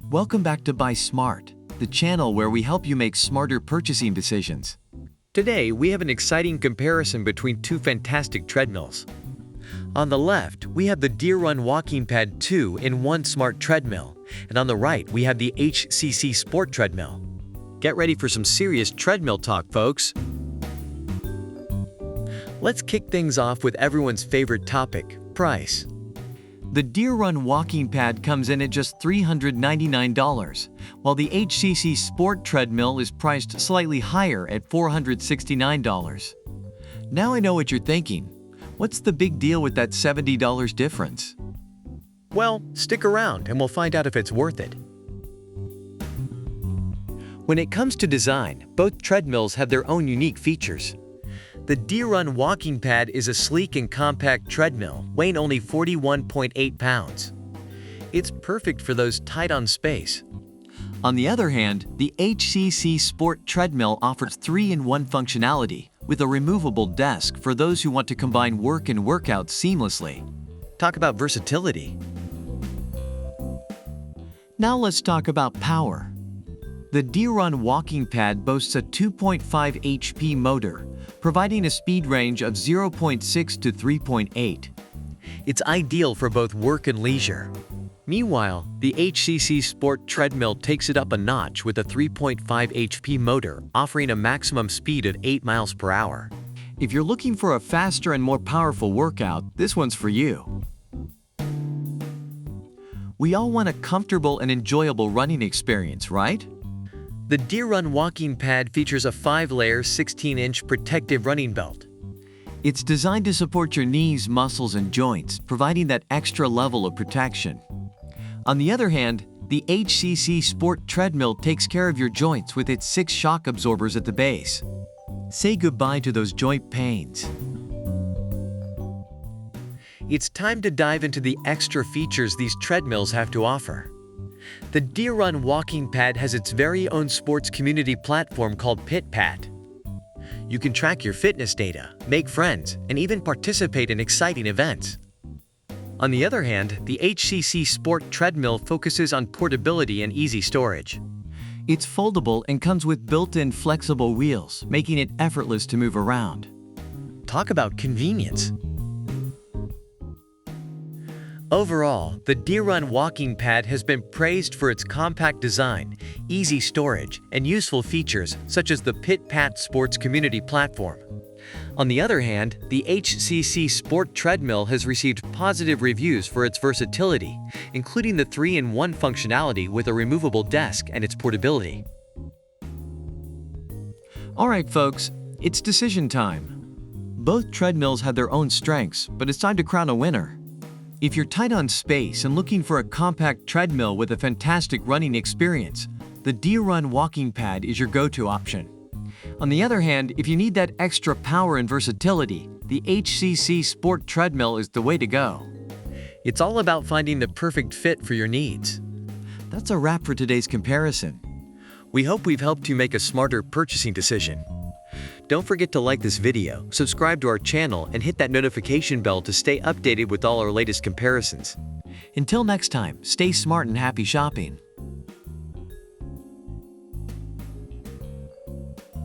Welcome back to Buy Smart, the channel where we help you make smarter purchasing decisions. Today, we have an exciting comparison between two fantastic treadmills. On the left, we have the Deer Run Walking Pad 2-in-1 Smart Treadmill, and on the right, we have the Hccsport Treadmill. Get ready for some serious treadmill talk, folks. Let's kick things off with everyone's favorite topic, price. The Deer Run Walking Pad comes in at just $399, while the Hccsport Treadmill is priced slightly higher at $469. Now I know what you're thinking. What's the big deal with that $70 difference? Well, stick around and we'll find out if it's worth it. When it comes to design, both treadmills have their own unique features. The Deer Run Walking Pad is a sleek and compact treadmill, weighing only 41.8 pounds. It's perfect for those tight on space. On the other hand, the Hccsport Treadmill offers 3-in-1 functionality with a removable desk for those who want to combine work and workouts seamlessly. Talk about versatility. Now let's talk about power. The Deer Run Walking Pad boasts a 2.5 HP motor, providing a speed range of 0.6 to 3.8. It's ideal for both work and leisure. Meanwhile, the Hccsport Treadmill takes it up a notch with a 3.5 HP motor, offering a maximum speed of 8 miles per hour. If you're looking for a faster and more powerful workout, this one's for you. We all want a comfortable and enjoyable running experience, right? The Deer Run Walking Pad features a 5-layer, 16-inch protective running belt. It's designed to support your knees, muscles, and joints, providing that extra level of protection. On the other hand, the Hccsport Treadmill takes care of your joints with its 6 shock absorbers at the base. Say goodbye to those joint pains. It's time to dive into the extra features these treadmills have to offer. The Deer Run Walking Pad has its very own sports community platform called PitPat. You can track your fitness data, make friends, and even participate in exciting events. On the other hand, the Hccsport Treadmill focuses on portability and easy storage. It's foldable and comes with built-in flexible wheels, making it effortless to move around. Talk about convenience. Overall, the Deer Run Walking Pad has been praised for its compact design, easy storage, and useful features such as the PitPat Sports Community Platform. On the other hand, the Hccsport Treadmill has received positive reviews for its versatility, including the 3-in-1 functionality with a removable desk and its portability. Alright folks, it's decision time. Both treadmills have their own strengths, but it's time to crown a winner. If you're tight on space and looking for a compact treadmill with a fantastic running experience, the Deer Run Walking Pad is your go-to option. On the other hand, if you need that extra power and versatility, the Hccsport Treadmill is the way to go. It's all about finding the perfect fit for your needs. That's a wrap for today's comparison. We hope we've helped you make a smarter purchasing decision. Don't forget to like this video, subscribe to our channel, and hit that notification bell to stay updated with all our latest comparisons. Until next time, stay smart and happy shopping.